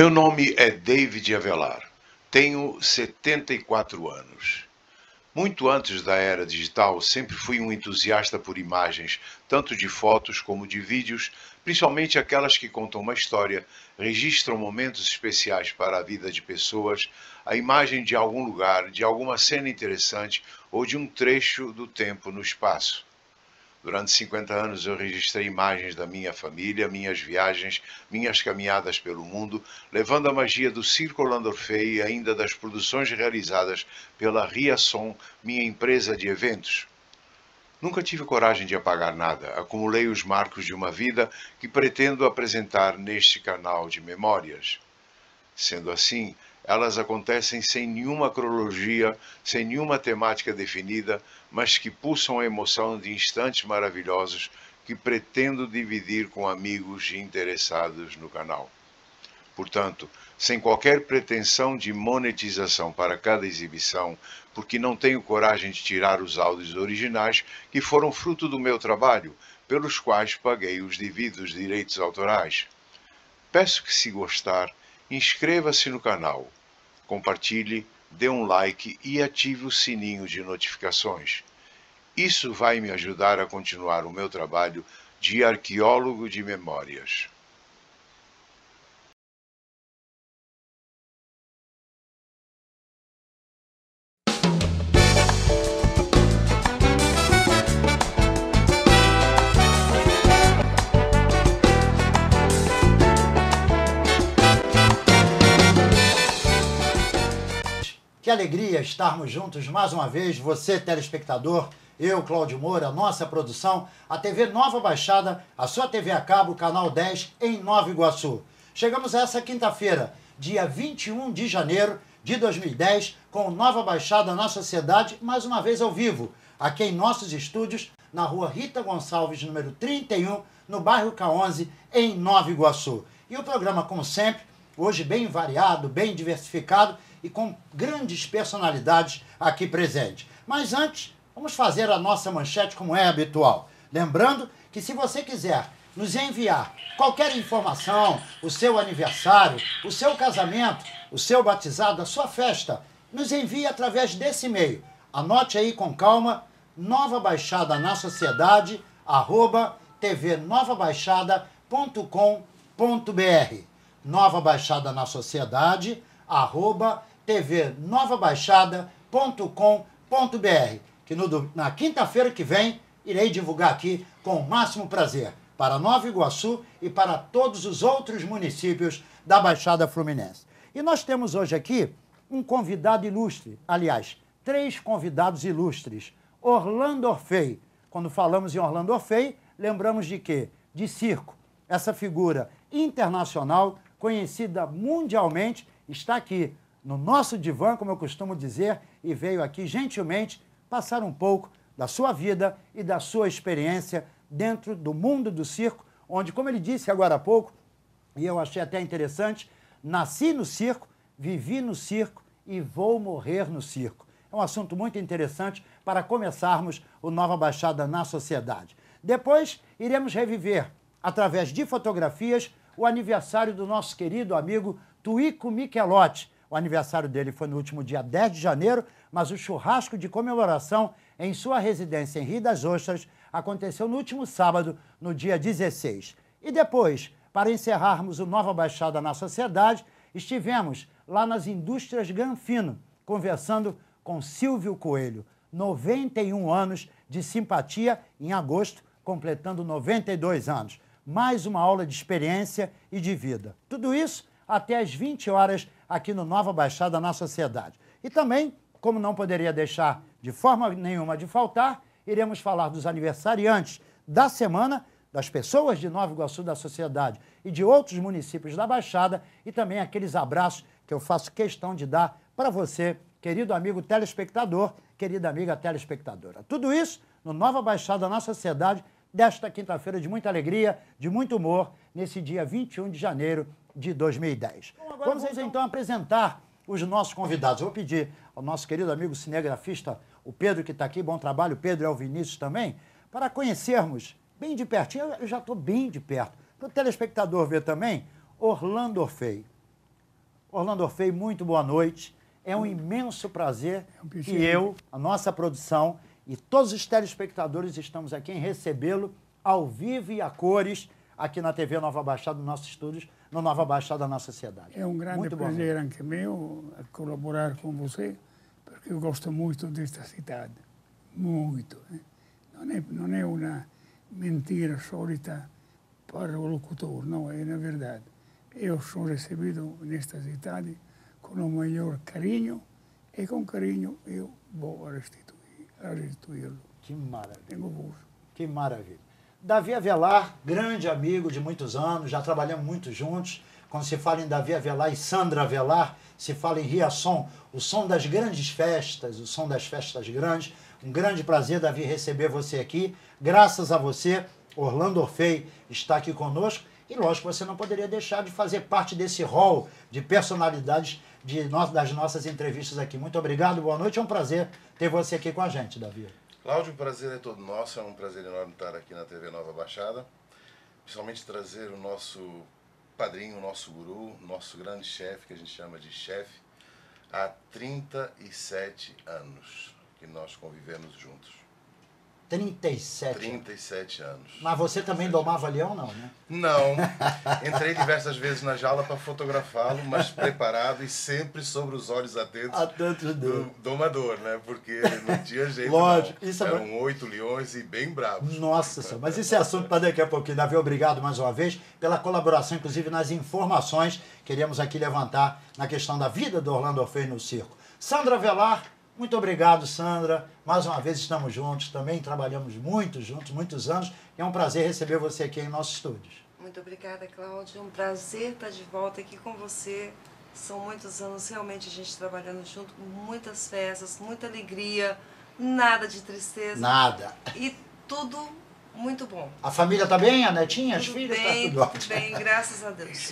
Meu nome é David Avelar. Tenho 74 anos. Muito antes da era digital, sempre fui um entusiasta por imagens, tanto de fotos como de vídeos, principalmente aquelas que contam uma história, registram momentos especiais para a vida de pessoas, a imagem de algum lugar, de alguma cena interessante ou de um trecho do tempo no espaço. Durante 50 anos eu registrei imagens da minha família, minhas viagens, minhas caminhadas pelo mundo, levando a magia do Circo Orlando Orfei e ainda das produções realizadas pela Riasson, minha empresa de eventos. Nunca tive coragem de apagar nada, acumulei os marcos de uma vida que pretendo apresentar neste canal de memórias. Sendo assim, elas acontecem sem nenhuma cronologia, sem nenhuma temática definida, mas que pulsam a emoção de instantes maravilhosos que pretendo dividir com amigos e interessados no canal. Portanto, sem qualquer pretensão de monetização para cada exibição, porque não tenho coragem de tirar os áudios originais que foram fruto do meu trabalho, pelos quais paguei os devidos direitos autorais. Peço que, se gostar, inscreva-se no canal, compartilhe, dê um like e ative o sininho de notificações. Isso vai me ajudar a continuar o meu trabalho de arqueólogo de memórias. Que alegria estarmos juntos mais uma vez, você telespectador, eu, Cláudio Moura, nossa produção, a TV Nova Baixada, a sua TV a cabo, Canal 10, em Nova Iguaçu. Chegamos a essa quinta-feira, dia 21 de janeiro de 2010, com Nova Baixada na Sociedade, mais uma vez ao vivo, aqui em nossos estúdios, na rua Rita Gonçalves, número 31, no bairro K11, em Nova Iguaçu. E o programa, como sempre, hoje bem variado, bem diversificado, e com grandes personalidades aqui presentes. Mas antes, vamos fazer a nossa manchete como é habitual. Lembrando que se você quiser nos enviar qualquer informação, o seu aniversário, o seu casamento, o seu batizado, a sua festa, nos envie através desse e-mail. Anote aí com calma, Nova Baixada na Sociedade, @tvnovabaixada.com.br. Nova Baixada na Sociedade, tvnovabaixada.com.br, que na quinta-feira que vem irei divulgar aqui com o máximo prazer para Nova Iguaçu e para todos os outros municípios da Baixada Fluminense. E nós temos hoje aqui um convidado ilustre, aliás, 3 convidados ilustres. Orlando Orfei. Quando falamos em Orlando Orfei, lembramos de quê? De circo. Essa figura internacional, conhecida mundialmente, está aqui no nosso divã, como eu costumo dizer, e veio aqui gentilmente passar um pouco da sua vida e da sua experiência dentro do mundo do circo, onde, como ele disse agora há pouco, e eu achei até interessante, nasci no circo, vivi no circo e vou morrer no circo. É um assunto muito interessante para começarmos o Nova Baixada na Sociedade. Depois, iremos reviver, através de fotografias, o aniversário do nosso querido amigo Tuico Michelotti. O aniversário dele foi no último dia 10 de janeiro, mas o churrasco de comemoração em sua residência em Rio das Ostras aconteceu no último sábado, no dia 16. E depois, para encerrarmos o Nova Baixada na Sociedade, estivemos lá nas Indústrias Granfino, conversando com Silvio Coelho, 91 anos de simpatia em agosto, completando 92 anos. Mais uma aula de experiência e de vida. Tudo isso até às 20 horas aqui no Nova Baixada na Sociedade. E também, como não poderia deixar de forma nenhuma de faltar, iremos falar dos aniversariantes da semana, das pessoas de Nova Iguaçu da Sociedade e de outros municípios da Baixada, e também aqueles abraços que eu faço questão de dar para você, querido amigo telespectador, querida amiga telespectadora. Tudo isso no Nova Baixada na Sociedade, desta quinta-feira de muita alegria, de muito humor, nesse dia 21 de janeiro de 2010. Vamos então apresentar os nossos convidados. Eu vou pedir ao nosso querido amigo cinegrafista, o Pedro, que está aqui, bom trabalho, o Pedro e o Vinícius também, para conhecermos bem de pertinho, eu já estou bem de perto, para o telespectador ver também, Orlando Orfei. Orlando Orfei, muito boa noite. É um imenso prazer que eu, a nossa produção e todos os telespectadores estamos aqui em recebê-lo ao vivo e a cores aqui na TV Nova Baixada, no nosso estúdio, no Nova Baixada da nossa cidade. É um grande prazer anche meu colaborar com você, porque eu gosto muito desta cidade. Muito. Não é uma mentira sólita para o locutor, não, é na verdade. Eu sou recebido nesta cidade com o maior carinho e com carinho eu vou restituí-lo. Que maravilha. Tenho gosto. Que maravilha. Davi Avelar, grande amigo de muitos anos, já trabalhamos muito juntos. Quando se fala em Davi Avelar e Sandra Avelar, se fala em Riasson, o som das grandes festas, o som das festas grandes. Um grande prazer, Davi, receber você aqui. Graças a você, Orlando Orfei está aqui conosco. E, lógico, você não poderia deixar de fazer parte desse hall de personalidades das nossas entrevistas aqui. Muito obrigado, boa noite. É um prazer ter você aqui com a gente, Davi. Cláudio, o prazer é todo nosso. É um prazer enorme estar aqui na TV Nova Baixada. Principalmente trazer o nosso padrinho, o nosso guru, nosso grande chefe, que a gente chama de chefe, há 37 anos que nós convivemos juntos. 37. 37 anos. Mas você também domava leão, não, né? Não. Entrei diversas vezes na jaula para fotografá-lo, mas preparado e sempre sobre os olhos atentos do domador, né? Porque não tinha jeito. Lógico. Não. Isso Eram 8 leões e bem bravos. Nossa Senhora. Mas esse é assunto para daqui a pouquinho. Davi, obrigado mais uma vez pela colaboração, inclusive nas informações que queríamos aqui levantar na questão da vida do Orlando Orfei no circo. Sandra Avelar. Muito obrigado, Sandra. Mais uma vez estamos juntos, também trabalhamos muito juntos, muitos anos. E é um prazer receber você aqui em nossos estúdios. Muito obrigada, Cláudio. Um prazer estar de volta aqui com você. São muitos anos realmente a gente trabalhando junto, muitas festas, muita alegria, nada de tristeza. Nada. E tudo muito bom. A família está bem? A netinha, as filhas? Bem, Está tudo ótimo. tudo bem, graças a Deus.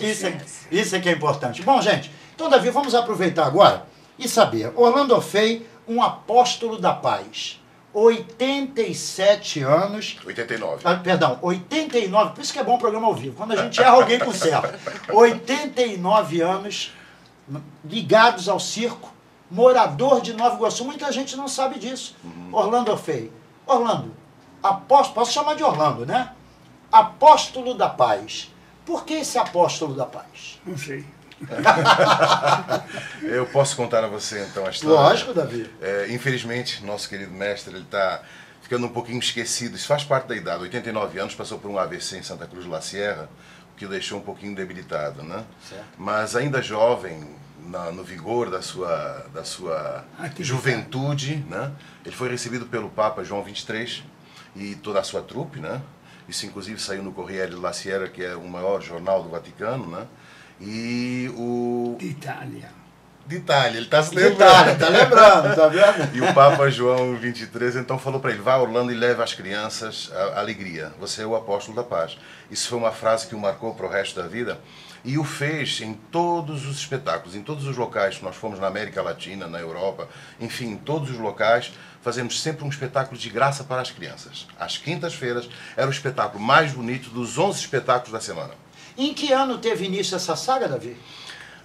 Isso é que é importante. Bom, gente, então, Davi, vamos aproveitar agora e saber. Orlando Orfei, um apóstolo da paz. 87 anos. 89. Perdão, 89. Por isso que é bom o programa ao vivo. Quando a gente erra, alguém conserta. 89 anos ligados ao circo, morador de Nova Iguaçu. Muita gente não sabe disso. Orlando Orfei. Orlando, apóstolo, posso chamar de Orlando, né? Apóstolo da paz. Por que esse apóstolo da paz? Não sei. Eu posso contar a você então a história. Lógico, Davi. Infelizmente, nosso querido mestre, ele está ficando um pouquinho esquecido. Isso faz parte da idade. 89 anos, passou por um AVC em Santa Cruz de La Sierra, o que o deixou um pouquinho debilitado, né? Certo. Mas ainda jovem, no vigor da sua juventude, né? Ele foi recebido pelo Papa João XXIII e toda a sua trupe, né? Isso inclusive saiu no Corriere de La Sierra, que é o maior jornal do Vaticano, né? E o... De Itália, ele está se lembrando. Itália, tá lembrando, tá vendo? E o Papa João XXIII então falou para ele: vá, Orlando, e leve às crianças a alegria. Você é o apóstolo da paz. Isso foi uma frase que o marcou para o resto da vida. E o fez em todos os espetáculos, em todos os locais que nós fomos na América Latina, na Europa, enfim, em todos os locais, fazemos sempre um espetáculo de graça para as crianças. Às quintas-feiras era o espetáculo mais bonito dos 11 espetáculos da semana. Em que ano teve início essa saga, Davi?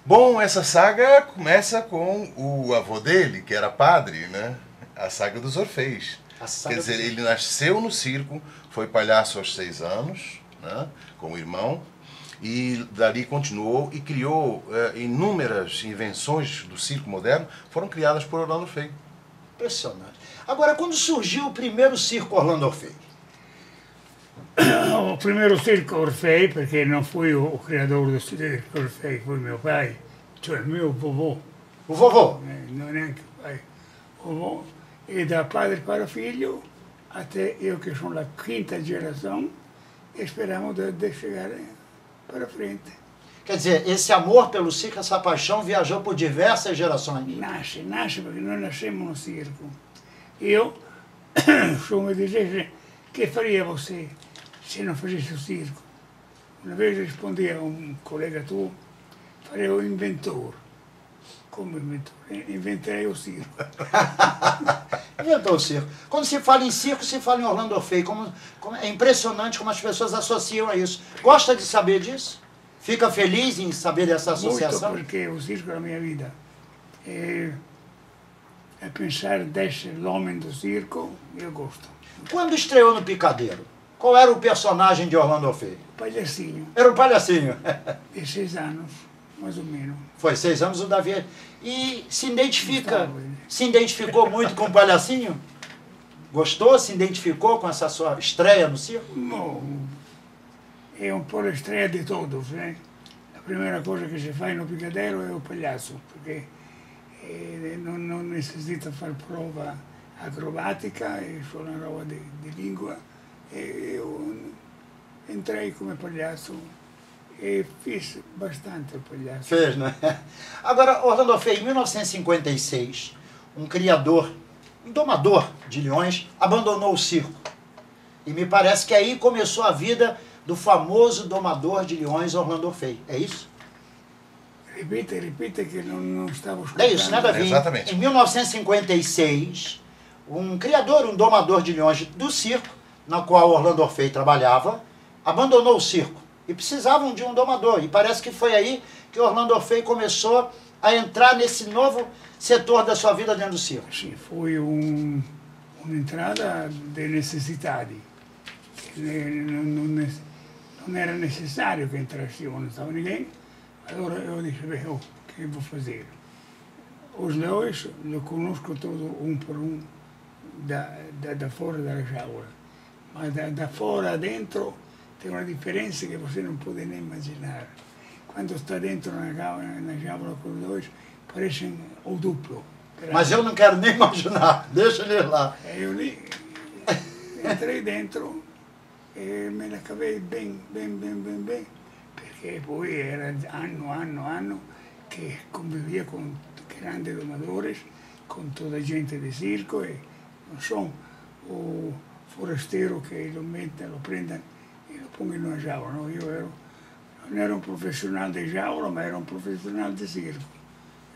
Bom, essa saga começa com o avô dele, que era padre, né? A saga dos Orfeus. Quer dizer, ele nasceu no circo, foi palhaço aos 6 anos, né? Com o irmão, e dali continuou e criou inúmeras invenções do circo moderno, foram criadas por Orlando Orfei. Impressionante. Agora, quando surgiu o primeiro circo Orlando Orfei? O primeiro circo Orfei, porque não fui o criador do circo Orfei, foi meu pai, cioè meu vovô. O vovô? Não é neanche o pai. O vovô. E da padre para filho, até eu que sou a quinta geração, esperamos de chegar para frente. Quer dizer, esse amor pelo circo, essa paixão viajou por diversas gerações. Nasce, porque nós nascemos no circo. Eu, só me dizia, que faria você se não fizesse o circo? Uma vez respondia um colega tu, farei o inventor. Como inventor? Inventei o circo. Inventou o circo. Quando se fala em circo, se fala em Orlando Orfei. É impressionante como as pessoas associam a isso. Gosta de saber disso? Fica feliz em saber dessa associação? Muito, porque o circo da minha vida. É pensar, deixa l'homem do circo, eu gosto. Quando estreou no Picadeiro, qual era o personagem de Orlando Fay? Palhacinho, Era o Palhacinho. de 6 anos, mais ou menos. Foi 6 anos o Davi. E Gostava, se identificou muito com o Palhacinho? Gostou? Se identificou com essa sua estreia no circo? Bom, é um pouco a estreia de todos, né? A primeira coisa que se faz no Picadeiro é o palhaço, porque não necessita fazer prova acrobática, é só uma prova de língua. Eu entrei como palhaço e fiz bastante o palhaço. Fez, né? Agora, Orlando Fay, em 1956, um criador, um domador de leões, abandonou o circo. E me parece que aí começou a vida do famoso domador de leões Orlando Fay. É isso? Repita que não estava escutando. É isso, né, Davi? Exatamente. Em 1956, um criador, um domador de leões do circo, na qual Orlando Fay trabalhava, abandonou o circo. E precisavam de um domador. E parece que foi aí que Orlando Fay começou a entrar nesse novo setor da sua vida dentro do circo. Sim, foi uma entrada de necessidade. Não era necessário que entrasse, não estava ninguém. Agora eu disse, bem, o que eu vou fazer? Os leões eu conosco todo um por um da fora da jaula. Mas da fora a dentro tem uma diferença que você não pode nem imaginar. Quando está dentro na jaula com os dois, parecem o duplo. Mas eu não quero nem imaginar. Deixa ele lá. Eu entrei dentro e me acabei bem, porque poi era anno che convivia con grandi domadores, con toda gente di circo e non so, o forastero che lo metta, lo prenda e lo ponga in una jaula. No? Non ero un professional di jaula, ma ero un professional di circo.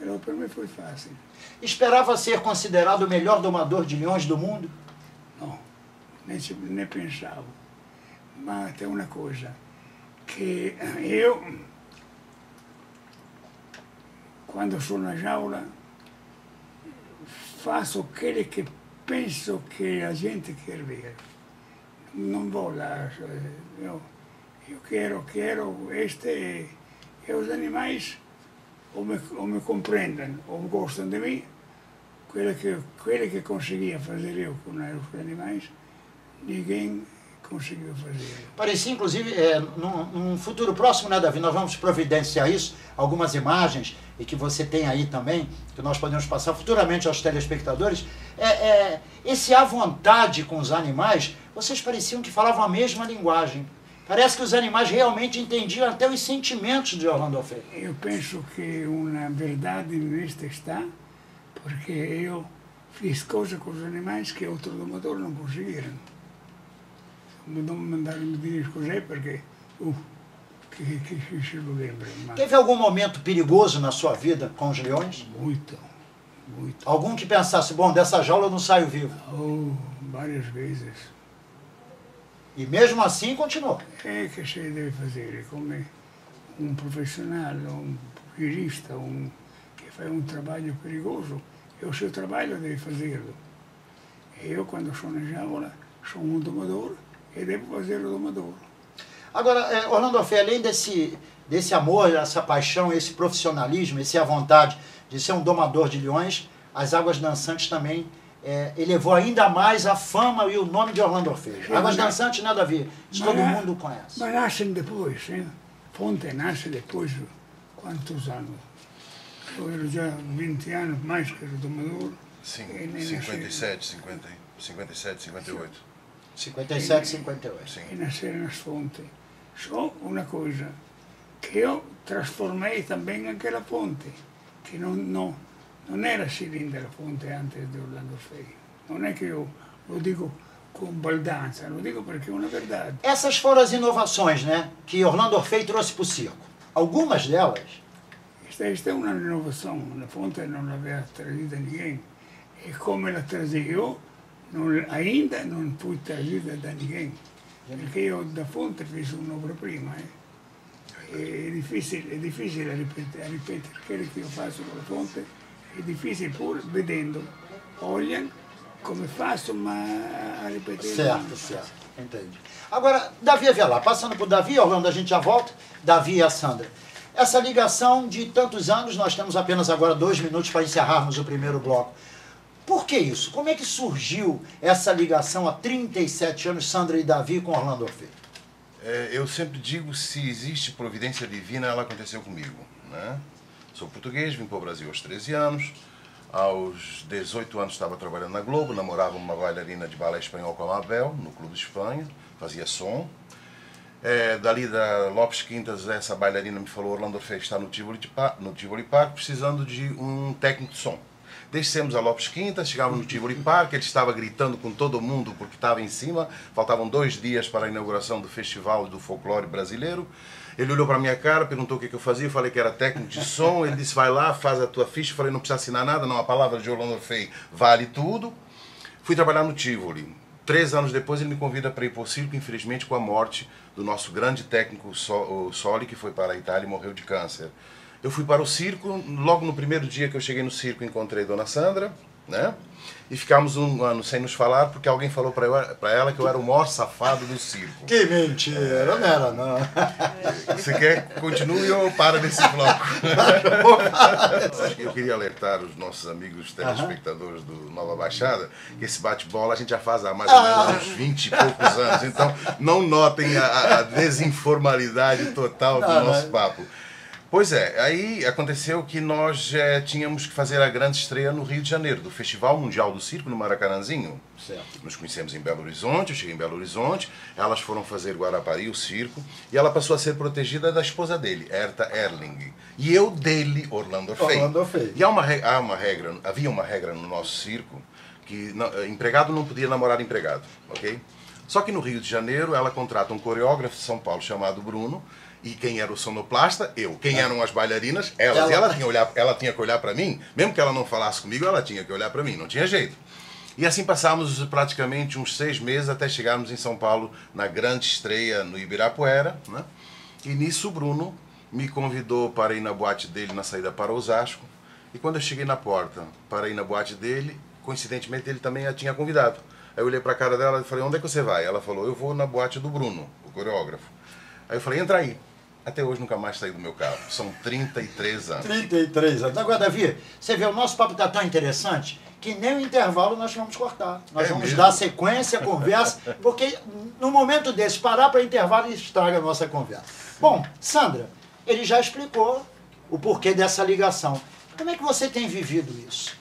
E per me foi fácil. Esperava ser considerado o melhor domador de leões do mundo? No, ne pensavo. Ma c'è una cosa, che io, quando sono a jaula, faccio quello che penso che la gente quer ver. Non voglio, io quero e os animais ou me compreendem ou gostam de mim. Quello che conseguia fazer eu com os animais, ninguém conseguiu fazer. Parecia, inclusive, num futuro próximo, né, Davi? Nós vamos providenciar isso, algumas imagens, e que você tem aí também, que nós podemos passar futuramente aos telespectadores. Esse à vontade com os animais, vocês pareciam que falavam a mesma linguagem. Parece que os animais realmente entendiam até os sentimentos de Orlando Fay. Eu penso que uma verdade nisto está, porque eu fiz coisas com os animais que outros domadores não conseguiram. Não me mandaram me dizer cos'è perché que se lo lembra. Teve algum momento perigoso na sua vida com os leões? Muito. Algum que pensasse, bom, dessa jaula eu não saio vivo? Várias vezes. E mesmo assim continuou? É que se deve fazer, como um profissional, um jurista, que faz um trabalho perigoso, é o seu trabalho deve fazê-lo. Eu, quando sou na jaula, sou um domador, e devo fazer o domador. Agora, Orlando Fay, além desse amor, essa paixão, esse profissionalismo, esse à vontade de ser um domador de leões, as Águas Dançantes também elevou ainda mais a fama e o nome de Orlando Fay. Águas Dançantes, né, Davi? Isso todo mundo conhece. Mas nascem depois, hein? Fonte nasce depois, quantos anos? Eu era já 20 anos mais que o domador. Sim, 57, 58. 57, 58. Sim. E nasceram as fontes. Só uma coisa, que eu transformei também aquela fonte, que não era cilindra a fonte antes de Orlando Fay. Não é que eu lo digo com baldanza, lo digo porque é uma verdade. Essas foram as inovações, né, que Orlando Fay trouxe para o circo. Algumas delas... Esta é uma inovação. A fonte não havia trazido a ninguém. E como ela trazia eu, ainda não fui trazida da ninguém. Porque eu da fonte fiz uma obra-prima. è difficile ripetere quello che io faccio con la fonte, è difficile pur vedendo, olham come faço, ma a ripetere. Certo, certo. Entendi. Agora, Davi Avelar, passando por Davi, Orlando, a gente já volta, Davi e a Sandra. Essa ligação de tantos anos, nós temos apenas agora 2 minutos para encerrarmos o primeiro bloco. Por que isso? Como é que surgiu essa ligação há 37 anos, Sandra e Davi, com Orlando Orfei? Eu sempre digo, se existe providência divina, ela aconteceu comigo, né? Sou português, vim para o Brasil aos 13 anos. Aos 18 anos estava trabalhando na Globo, namorava uma bailarina de balé espanhol com a Mabel, no Clube de Espanha, fazia som. Dali da Lopes Quintas, essa bailarina me falou: Orlando Orfei está no Tivoli Park, precisando de um técnico de som. Descemos a Lopes Quintas, chegávamos no Tivoli Park, ele estava gritando com todo mundo porque estava em cima, faltavam 2 dias para a inauguração do Festival do Folclore Brasileiro. Ele olhou para a minha cara, perguntou o que eu fazia, eu falei que era técnico de som, ele disse: vai lá, faz a tua ficha. Eu falei: não precisa assinar nada, não, a palavra de Orlando Orfei vale tudo. Fui trabalhar no Tivoli. 3 anos depois ele me convida para ir para o circo, infelizmente com a morte do nosso grande técnico o Soli, que foi para a Itália e morreu de câncer. Eu fui para o circo, logo no primeiro dia que eu cheguei no circo encontrei Dona Sandra, né? E ficamos 1 ano sem nos falar, porque alguém falou para ela que eu era o maior safado do circo. Que mentira, não era não. Você quer que continue ou para nesse bloco? Eu queria alertar os nossos amigos telespectadores do Nova Baixada que esse bate-bola a gente já faz há mais ou menos uns 20 e poucos anos, então não notem a desinformalidade total do nosso papo. Pois é, aí aconteceu que nós tínhamos que fazer a grande estreia no Rio de Janeiro, do Festival Mundial do Circo, no Maracanãzinho. Certo. Nos conhecemos em Belo Horizonte, eu cheguei em Belo Horizonte, elas foram fazer Guarapari, o circo, e ela passou a ser protegida da esposa dele, Herta Erling, e eu dele, Orlando Orfei. Orlando Orfei. E havia uma regra no nosso circo, que empregado não podia namorar empregado, ok? Só que no Rio de Janeiro ela contrata um coreógrafo de São Paulo chamado Bruno. E quem era o sonoplasta? Eu. Quem eram as bailarinas? Elas. E ela tinha que olhar para mim, mesmo que ela não falasse comigo, ela tinha que olhar para mim, não tinha jeito. E assim passámos praticamente uns 6 meses até chegarmos em São Paulo na grande estreia no Ibirapuera, né? E nisso o Bruno me convidou para ir na boate dele na saída para Osasco. E quando eu cheguei na porta para ir na boate dele, coincidentemente ele também a tinha convidado. Aí eu olhei para a cara dela e falei: onde é que você vai? Ela falou: eu vou na boate do Bruno, o coreógrafo. Aí eu falei: entra aí. Até hoje nunca mais saí do meu carro. São 33 anos. 33 anos. Agora, Davi, você vê, o nosso papo está tão interessante que nem o intervalo nós vamos cortar. Nós vamos mesmo? dar sequência, conversa, porque no momento desse, parar para intervalo estraga a nossa conversa. Bom, Sandra, ele já explicou o porquê dessa ligação. Como é que você tem vivido isso?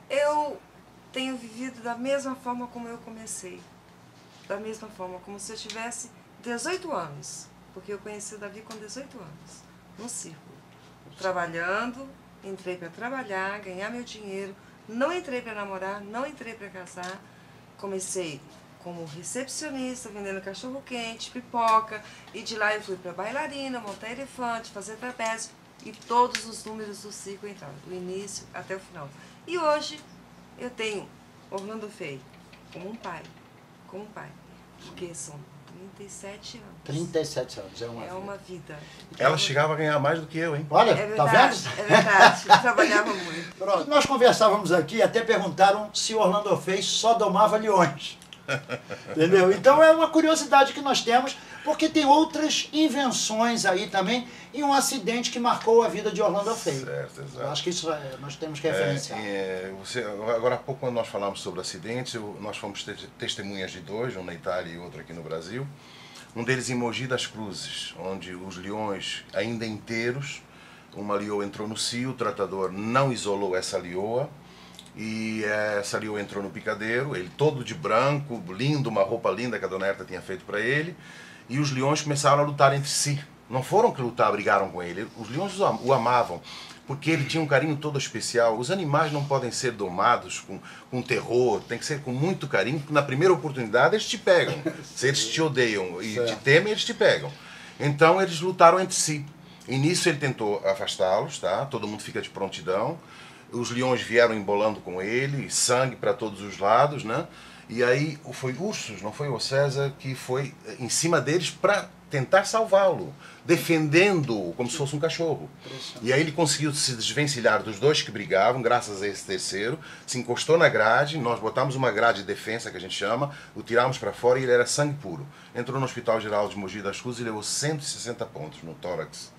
Eu tenho vivido da mesma forma como eu comecei. Da mesma forma, como se eu tivesse 18 anos. Porque eu conheci o Davi com 18 anos, no circo. Trabalhando, entrei para trabalhar, ganhar meu dinheiro. Não entrei para namorar, não entrei para casar. Comecei como recepcionista, vendendo cachorro-quente, pipoca. E de lá eu fui para bailarina, montar elefante, fazer trapézio. E todos os números do circo entraram, do início até o final. E hoje eu tenho Orlando Orfei como um pai. Como um pai. Porque são 37 anos. 37 anos, É uma vida. Ela chegava a ganhar mais do que eu, hein? Olha, É tá verdade, vendo? é verdade. Eu trabalhava muito. Pronto. Nós conversávamos aqui, até perguntaram se Orlando Orfei só domava leões. Entendeu? Então é uma curiosidade que nós temos, porque tem outras invenções aí também, e um acidente que marcou a vida de Orlando Orfei. Certo, exato. Eu acho que isso nós temos que referenciar. Agora há pouco, quando nós falamos sobre acidentes, nós fomos testemunhas de 2, um na Itália e outro aqui no Brasil. Um deles em Mogi das Cruzes, onde os leões ainda inteiros, uma leoa entrou no cio, o tratador não isolou essa leoa, e essa leoa entrou no picadeiro, ele todo de branco, lindo, uma roupa linda que a dona Herta tinha feito para ele, e os leões começaram a lutar entre si. Não foram que lutar, brigaram com ele, os leões o amavam, porque ele tinha um carinho todo especial. Os animais não podem ser domados com terror, tem que ser com muito carinho, porque na primeira oportunidade eles te pegam. Se eles te odeiam e te temem, eles te pegam. Então eles lutaram entre si. E nisso ele tentou afastá-los, tá? Todo mundo fica de prontidão. Os leões vieram embolando com ele, sangue para todos os lados, né? E aí foi Ursus, não foi o César, que foi em cima deles para tentar salvá-lo, defendendo-o como se fosse um cachorro. E aí ele conseguiu se desvencilhar dos dois que brigavam, graças a esse terceiro, se encostou na grade, nós botamos uma grade de defensa, que a gente chama, o tiramos para fora e ele era sangue puro. Entrou no Hospital Geral de Mogi das Cruzes e levou 160 pontos no tórax,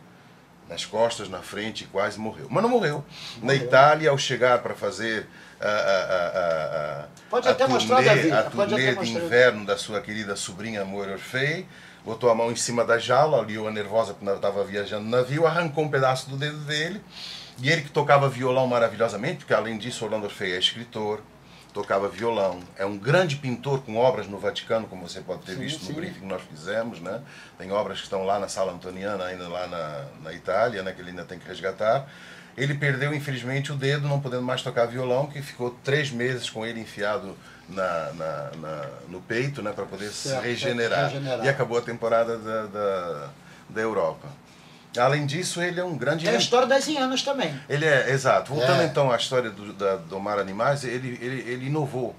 nas costas, na frente, e quase morreu. Mas não morreu. Na Itália, ao chegar para fazer Pode até mostrar, Davi. a turnê de inverno da sua querida sobrinha Moira Orfei, botou a mão em cima da jaula, a Lioa nervosa porque estava viajando no navio, arrancou um pedaço do dedo dele, e ele que tocava violão maravilhosamente, porque além disso Orlando Orfei é escritor, tocava violão, é um grande pintor com obras no Vaticano, como você pode ter visto no briefing que nós fizemos, né? Tem obras que estão lá na Sala Antoniana, ainda lá na Itália, né? Que ele ainda tem que resgatar. Ele perdeu, infelizmente, o dedo, não podendo mais tocar violão, que ficou 3 meses com ele enfiado no peito, né? Para poder se regenerar. E acabou a temporada da Europa. Além disso, ele é um grande... É a história das hienas também. Ele é, exato. Voltando então à história do Mar Animais, ele inovou.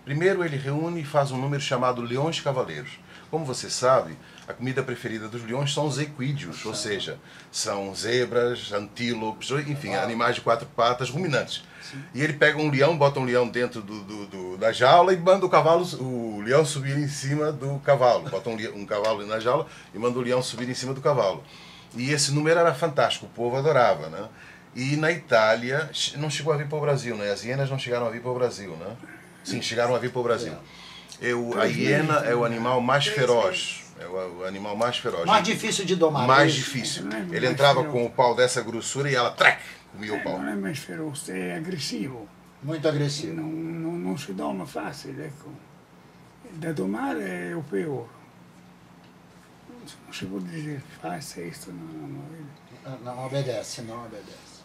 Primeiro ele reúne e faz um número chamado Leões Cavaleiros. Como você sabe, a comida preferida dos leões são os equídeos, ou seja, são zebras, antílopes, enfim, animais de 4 patas, ruminantes. Sim. E ele pega um leão, bota um leão dentro da jaula e manda o leão subir em cima do cavalo. Bota um cavalo na jaula e manda o leão subir em cima do cavalo. E esse número era fantástico, o povo adorava, né? E na Itália, não chegou a vir para o Brasil, né? As hienas não chegaram a vir para o Brasil, né? Sim, chegaram a vir para o Brasil. A hiena é o animal mais feroz. É o animal mais feroz. Mais difícil de domar. Mais difícil. Ele entrava com o pau dessa grossura e ela, trac, comia o pau. Não é mais feroz, é agressivo. Muito agressivo. Não se doma fácil, ecco. Da domar é o pior. Não se pode dizer, faça isto, não obedece, não obedece.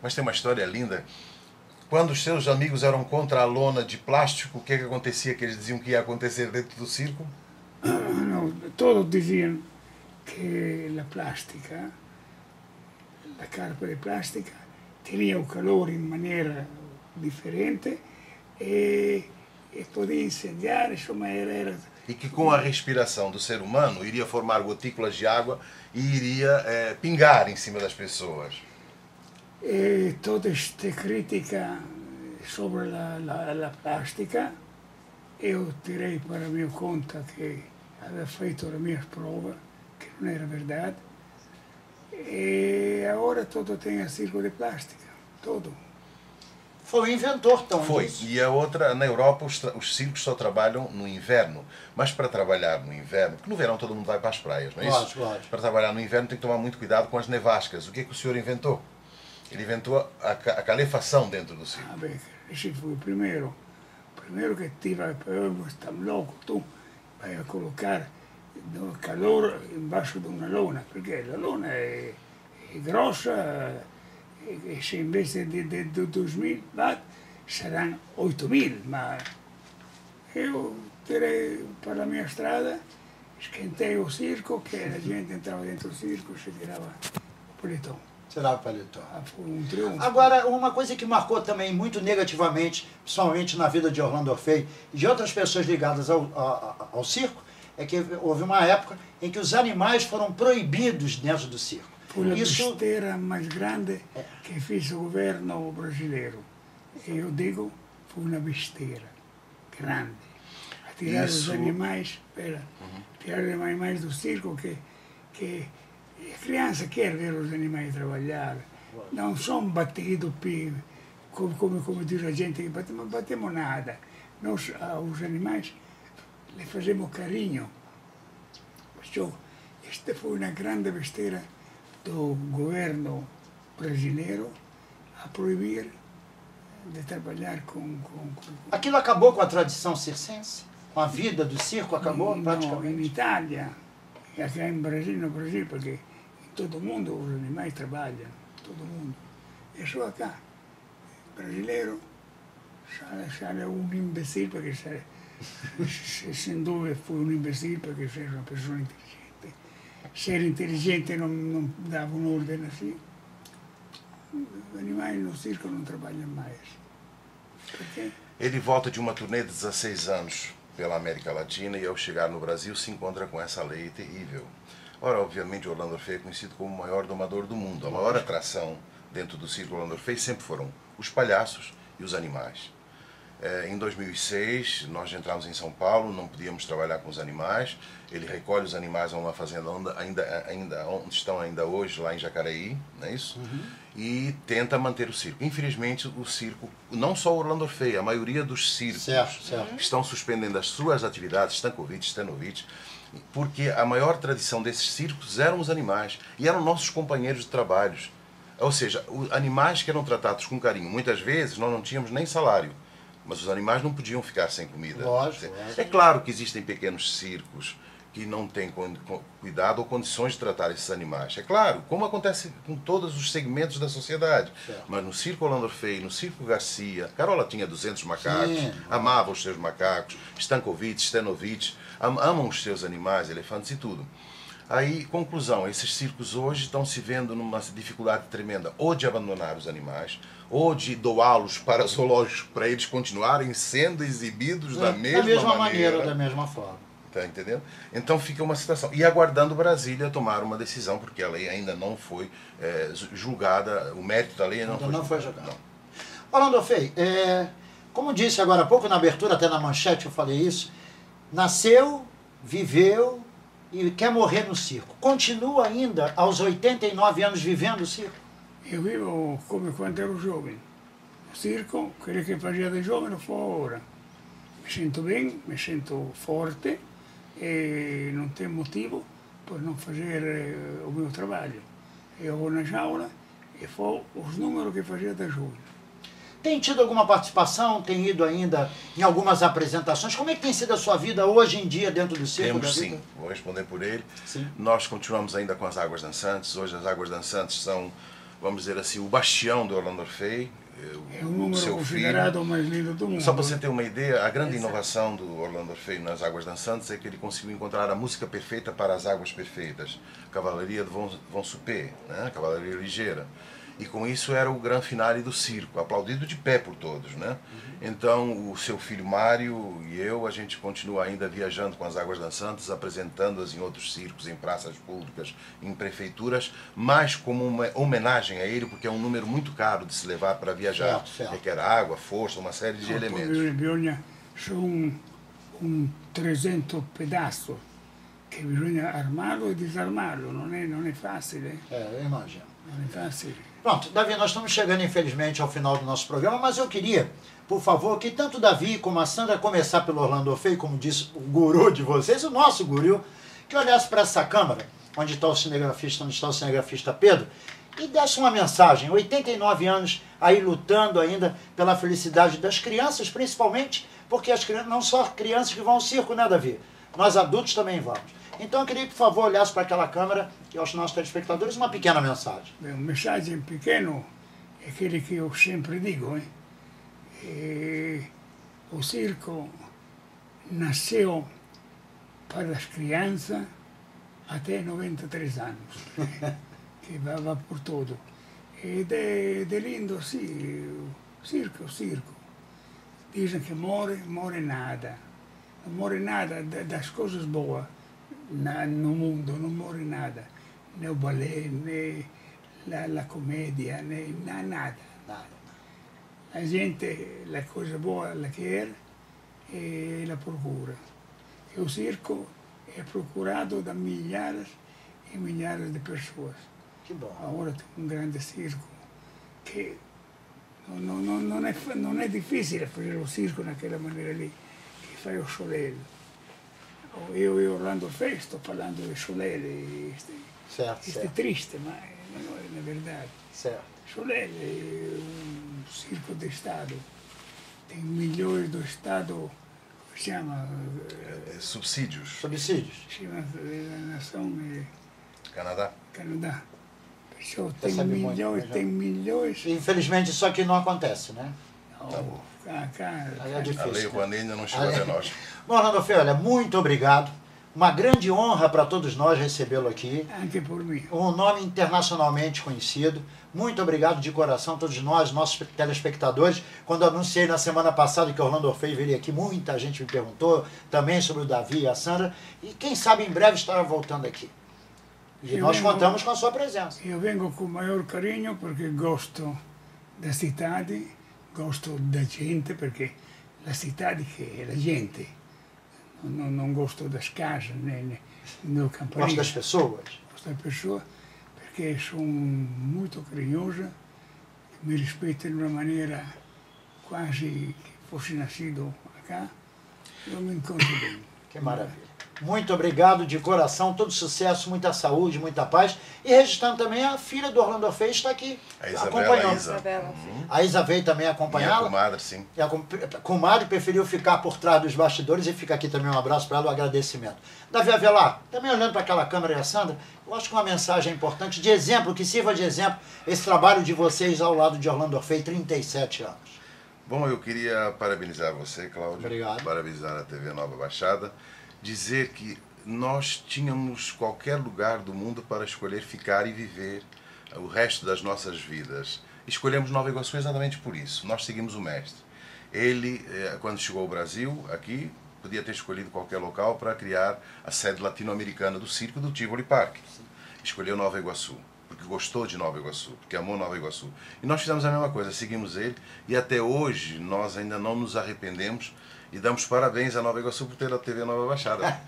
Mas tem uma história linda. Quando os seus amigos eram contra a lona de plástico, o que acontecia que eles diziam que ia acontecer dentro do circo? Não, todos diziam que a plástica, a carpa de plástica, tinha o calor em maneira diferente e podia incendiar, insomma era... E que com a respiração do ser humano iria formar gotículas de água e iria pingar em cima das pessoas. E toda esta crítica sobre a plástica, eu tirei para a minha conta que havia feito as minhas provas, que não era verdade. E agora tudo tem a circo de plástica, tudo. Foi o inventor, então. Foi. Disso. E a outra, na Europa, os circos só trabalham no inverno. Mas para trabalhar no inverno, porque no verão todo mundo vai para as praias, não é isso? Claro. Para trabalhar no inverno tem que tomar muito cuidado com as nevascas. O que é que o senhor inventou? Ele inventou a calefação dentro do circo. Ah, bem, esse foi o primeiro. O primeiro que tive, está louco, tu vai colocar calor embaixo de uma lona, porque a lona é grossa. E se em vez de 2.000 watt serão 8.000, mas eu tirei para a minha estrada, esquentei o circo, que a gente entrava dentro do circo e se tirava o paletó. Tirava o paletó. Foi um triunfo. Agora, uma coisa que marcou também muito negativamente, principalmente na vida de Orlando Orfei e de outras pessoas ligadas ao circo, é que houve uma época em que os animais foram proibidos dentro do circo. Foi a besteira mais grande que fez o governo brasileiro. Eu digo, foi uma besteira grande. A tirar os animais, tirar os animais do circo, que a criança quer ver os animais trabalhar. Não são batidos, como diz a gente, não batemos nada. Nós, aos animais, lhe fazemos carinho. Esta foi uma grande besteira do governo brasileiro a proibir de trabalhar com... Aquilo acabou com a tradição circense? Com a vida do circo acabou praticamente? Não, em Itália, e aqui no Brasil, porque em todo mundo os animais trabalham, todo mundo. É só cá, brasileiro, sabe um imbecil, porque sem dúvida foi um imbecil, porque seja uma pessoa inteligente. Ser inteligente não dava uma ordem assim. Os animais no circo não trabalham mais. Por quê? Ele volta de uma turnê de 16 anos pela América Latina e ao chegar no Brasil se encontra com essa lei terrível. Ora, obviamente, Orlando Orfei é conhecido como o maior domador do mundo. A maior atração dentro do circo Orlando Orfei sempre foram os palhaços e os animais. Em 2006, nós entramos em São Paulo, não podíamos trabalhar com os animais. Ele recolhe os animais a uma fazenda onde estão ainda hoje, lá em Jacareí, não é isso? E tenta manter o circo. Infelizmente, o circo, não só o Orlando Orfei, a maioria dos circos estão suspendendo as suas atividades, Stankovic, Stanovic, porque a maior tradição desses circos eram os animais e eram nossos companheiros de trabalhos. Ou seja, os animais que eram tratados com carinho. Muitas vezes nós não tínhamos nem salário, mas os animais não podiam ficar sem comida. Lógico. É claro que existem pequenos circos que não têm cuidado ou condições de tratar esses animais. É claro, como acontece com todos os segmentos da sociedade. Mas no circo Orlando Orfei, no circo Garcia, Carola tinha 200 macacos, amava os seus macacos, Stankovic, Stanovic, amam os seus animais, elefantes e tudo. Aí, conclusão, esses circos hoje estão se vendo numa dificuldade tremenda, ou de abandonar os animais, ou de doá-los para zoológicos, para eles continuarem sendo exibidos da mesma maneira. Da mesma forma. Tá entendendo? Então fica uma situação. E aguardando Brasília tomar uma decisão, porque a lei ainda não foi julgada, o mérito da lei ainda não foi julgado. Orlando Orfei, como disse agora há pouco, na abertura, até na manchete eu falei isso, nasceu, viveu e quer morrer no circo. Continua ainda, aos 89 anos, vivendo o circo? Eu vivo come quando ero jovem. O circo, quello che fazia da jovem lo fa ora. Mi sento bem, mi sento forte e não tem motivo por não fazer o meu trabalho. Eu vou na jaula e faço os números que fazia da jovem. Tem tido alguma participação? Tem ido ainda em algumas apresentações? Como é que tem sido a sua vida hoje em dia dentro do circo? Temos sim, vou responder por ele. Sim. Nós continuamos ainda com as Águas Dançantes. Hoje as Águas Dançantes são, vamos dizer assim, o bastião do Orlando Orfei. É o número considerado o mais lindo do mundo. Só para você ter uma ideia, a grande inovação do Orlando Orfei nas Águas Dançantes é que ele conseguiu encontrar a música perfeita para as águas perfeitas. Cavalaria de Von Suppé, né? Cavalaria ligeira. E com isso era o grande finale do circo, aplaudido de pé por todos, né? Então o seu filho Mário e eu, a gente continua ainda viajando com as Águas Dançantes, apresentando-as em outros circos, em praças públicas, em prefeituras, mas como uma homenagem a ele, porque é um número muito caro de se levar para viajar. Requer água, força, uma série de elementos. Bisogna su 300 pedaços, che bisogna armarlo e desarmarlo, não é fácil. Eu imagino. Não é fácil. Pronto, Davi, nós estamos chegando infelizmente ao final do nosso programa, mas eu queria, por favor, que tanto Davi como a Sandra, começar pelo Orlando Orfei, como disse o guru de vocês, o nosso guru, que olhasse para essa câmera, onde está o cinegrafista Pedro, e desse uma mensagem, 89 anos aí lutando ainda pela felicidade das crianças, principalmente porque as crianças, não só crianças que vão ao circo, né, Davi? Nós adultos também vamos. Então eu queria que, por favor, olhasse para aquela câmera e aos nossos telespectadores uma pequena mensagem. Uma mensagem pequena é aquele que eu sempre digo. O circo nasceu para as crianças até 93 anos, que va por todo. Ed è lindo, sì, o circo. Dizem que morre nada. Não morre nada das coisas boas. No mundo não morre nada, nem o ballet, nem a comédia, nem nada. A gente, a coisa boa, ela quer e la procura. E o circo é procurado da milhares e milhares de pessoas. Que bom. Agora tem grande circo que não é difícil fazer o circo naquela maneira ali, que faz o Soleil. Eu e Orlando Orfei estou falando de Soleil, Certo. É triste, mas não é na verdade. Certo. Soleil é circo de Estado. Tem milhões do Estado, como se chama? Subsídios. Chama nação Canadá. Perciò tem milhões. Infelizmente isso aqui não acontece, né? Aí é difícil, a lei Rouanet ainda não chegou até nós. Bom, Orlando Orfei, olha, muito obrigado Uma grande honra para todos nós recebê-lo aqui. Anche por mim. Um nome internacionalmente conhecido. Muito obrigado de coração a todos nós, nossos telespectadores. Quando anunciei na semana passada que Orlando Orfei viria aqui, muita gente me perguntou também sobre o Davi e a Sandra. E quem sabe em breve estará voltando aqui. E nós contamos com a sua presença. Eu vengo com o maior carinho porque gosto da cidade, gosto da gente, porque a cidade que é a gente. Não gosto das casas, nem do campanile. Gosto das pessoas. Gosto das pessoas, porque são muito carinhosas, me respeitam de uma maneira quase que fosse nascido cá. Eu me encontro bem. Que maravilha. Muito obrigado de coração, todo sucesso, muita saúde, muita paz. E registrando também a filha do Orlando Orfei está aqui, A Isabela, acompanhando. Isa. A Isa veio também Minha acompanhá-la. comadre, sim. E a comadre preferiu ficar por trás dos bastidores e fica aqui também um abraço para ela, um agradecimento. Davi Avelar, também olhando para aquela câmera e a Sandra, eu acho que uma mensagem importante, de exemplo, que sirva de exemplo, esse trabalho de vocês ao lado de Orlando Orfei, 37 anos. Bom, eu queria parabenizar você, Cláudio. Obrigado. Parabenizar a TV Nova Baixada. Dizer que nós tínhamos qualquer lugar do mundo para escolher ficar e viver o resto das nossas vidas. Escolhemos Nova Iguaçu exatamente por isso. Nós seguimos o mestre. Ele, quando chegou ao Brasil, aqui, podia ter escolhido qualquer local para criar a sede latino-americana do circo do Tivoli Park. Escolheu Nova Iguaçu, porque gostou de Nova Iguaçu, porque amou Nova Iguaçu. E nós fizemos a mesma coisa, seguimos ele, e até hoje nós ainda não nos arrependemos e damos parabéns à Nova Iguaçu por ter a TV Nova Baixada.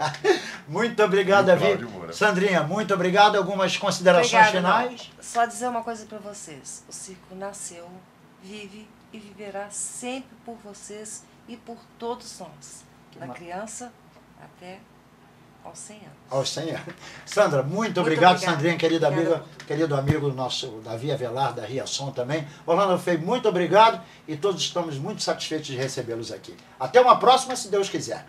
Muito obrigado, Davi. Sandrinha, muito obrigado. Algumas considerações finais? Não. Só dizer uma coisa para vocês. O circo nasceu, vive e viverá sempre por vocês e por todos nós. Da criança até aos 100 anos. Aos 100 anos. Sandra, muito obrigado. Sandrinha, querida amiga, Obrigada. querido amigo nosso, Davi Avelar, da Riasson também. Orlando Orfei, muito obrigado e todos estamos muito satisfeitos de recebê-los aqui. Até uma próxima, se Deus quiser.